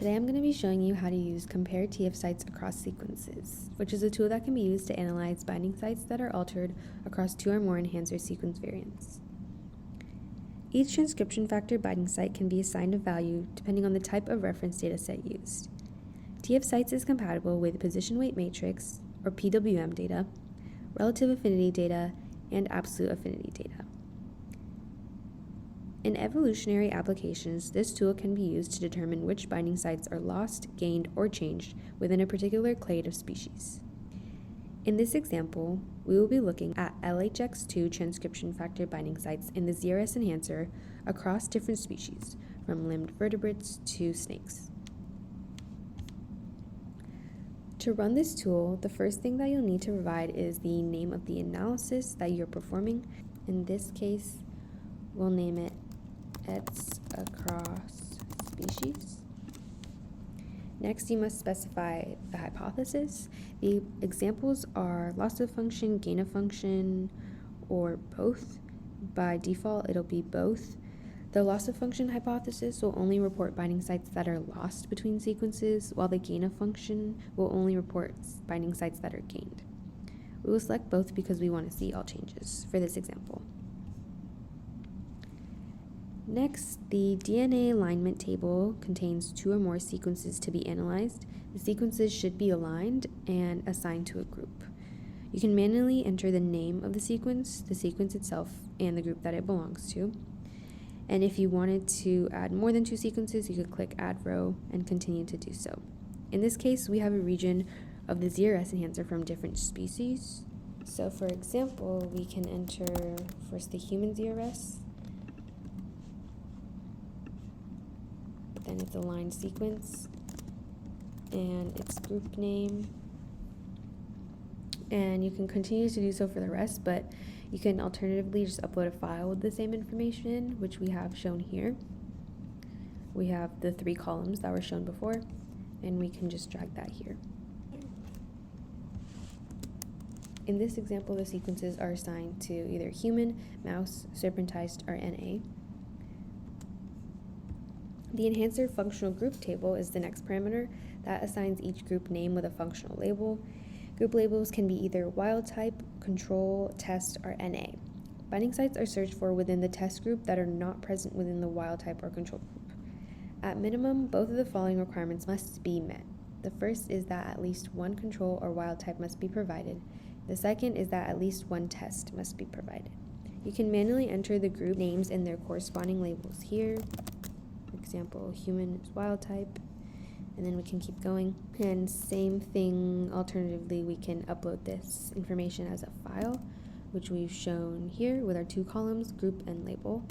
Today I'm going to be showing you how to use compare TF sites across sequences, which is a tool that can be used to analyze binding sites that are altered across 2 or more enhancer sequence variants. Each transcription factor binding site can be assigned a value depending on the type of reference data set used. TF sites is compatible with position weight matrix, or PWM data, relative affinity data, and absolute affinity data. In evolutionary applications, this tool can be used to determine which binding sites are lost, gained, or changed within a particular clade of species. In this example, we will be looking at LHX2 transcription factor binding sites in the ZRS enhancer across different species, from limbed vertebrates to snakes. To run this tool, the first thing that you'll need to provide is the name of the analysis that you're performing. In this case, we'll name it ETS across species. Next, you must specify the hypothesis. The examples are loss of function, gain of function, or both. By default, it'll be both. The loss of function hypothesis will only report binding sites that are lost between sequences, while the gain of function will only report binding sites that are gained. We will select both because we want to see all changes for this example. Next, the DNA alignment table contains 2 or more sequences to be analyzed. The sequences should be aligned and assigned to a group. You can manually enter the name of the sequence itself, and the group that it belongs to. And if you wanted to add more than 2 sequences, you could click Add Row and continue to do so. In this case, we have a region of the ZRS enhancer from different species. So for example, we can enter first the human ZRS, then its aligned sequence, and its group name. And you can continue to do so for the rest, but you can alternatively just upload a file with the same information, which we have shown here. We have the 3 columns that were shown before, and we can just drag that here. In this example, the sequences are assigned to either human, mouse, serpentized, or NA. The enhancer functional group table is the next parameter that assigns each group name with a functional label. Group labels can be either wild type, control, test, or NA. Binding sites are searched for within the test group that are not present within the wild type or control group. At minimum, both of the following requirements must be met. The first is that at least 1 control or wild type must be provided. The second is that at least 1 test must be provided. You can manually enter the group names and their corresponding labels here. For example, human is wild type, and then we can keep going. And same thing, alternatively, we can upload this information as a file, which we've shown here with our 2 columns, group and label.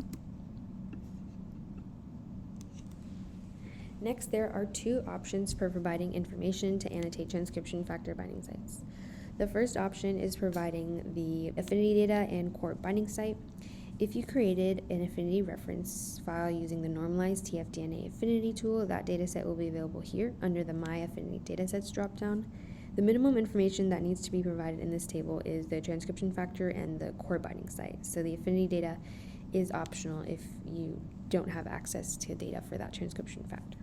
Next, there are 2 options for providing information to annotate transcription factor binding sites. The first option is providing the affinity data and core binding site. If you created an affinity reference file using the normalized TF-DNA affinity tool, that dataset will be available here under the My Affinity Datasets dropdown. The minimum information that needs to be provided in this table is the transcription factor and the core binding site. So the affinity data is optional if you don't have access to data for that transcription factor.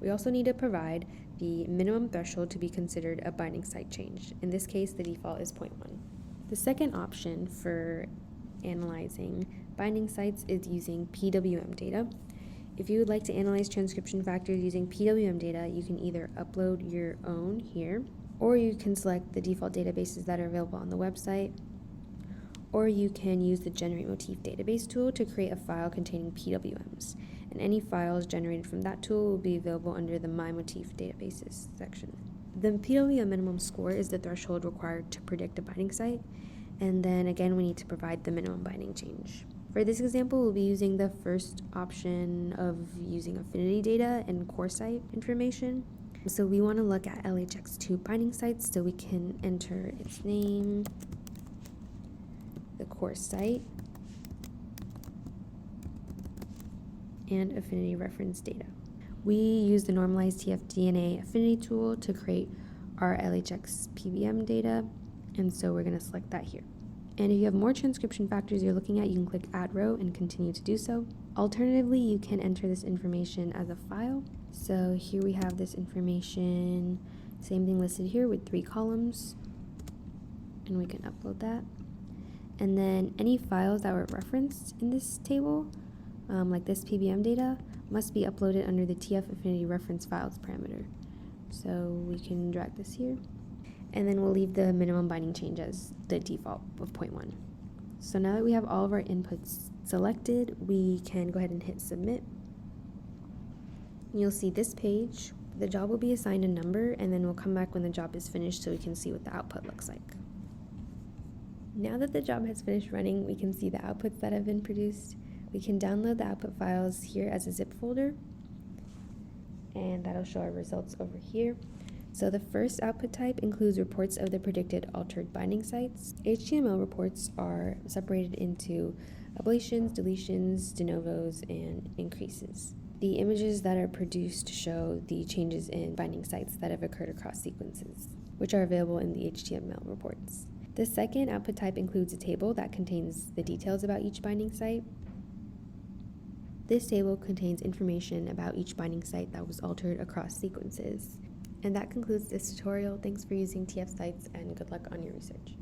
We also need to provide the minimum threshold to be considered a binding site change. In this case, the default is 0.1. The second option for analyzing binding sites is using PWM data. If you would like to analyze transcription factors using PWM data, you can either upload your own here, or you can select the default databases that are available on the website, or you can use the Generate Motif database tool to create a file containing PWMs, and any files generated from that tool will be available under the My Motif Databases section. The PWM minimum score is the threshold required to predict a binding site, and then again we need to provide the minimum binding change. For this example, we'll be using the first option of using affinity data and core site information. So we want to look at LHX2 binding sites, so we can enter its name, the core site, and affinity reference data. We use the normalized TF-DNA affinity tool to create our LHX PBM data, and so we're going to select that here. And if you have more transcription factors you're looking at, you can click Add Row and continue to do so. Alternatively, you can enter this information as a file. So here we have this information, same thing listed here with 3 columns, and we can upload that. And then any files that were referenced in this table, like this PBM data, must be uploaded under the TF Affinity Reference Files parameter. So we can drag this here, and then we'll leave the minimum binding change as the default of 0.1. So now that we have all of our inputs selected, we can go ahead and hit submit. You'll see this page. The job will be assigned a number, and then we'll come back when the job is finished so we can see what the output looks like. Now that the job has finished running, we can see the outputs that have been produced. We can download the output files here as a zip folder, and that'll show our results over here. So the first output type includes reports of the predicted altered binding sites. HTML reports are separated into ablations, deletions, de novos, and increases. The images that are produced show the changes in binding sites that have occurred across sequences, which are available in the HTML reports. The second output type includes a table that contains the details about each binding site. This table contains information about each binding site that was altered across sequences. And that concludes this tutorial. Thanks for using TF Sites, and good luck on your research.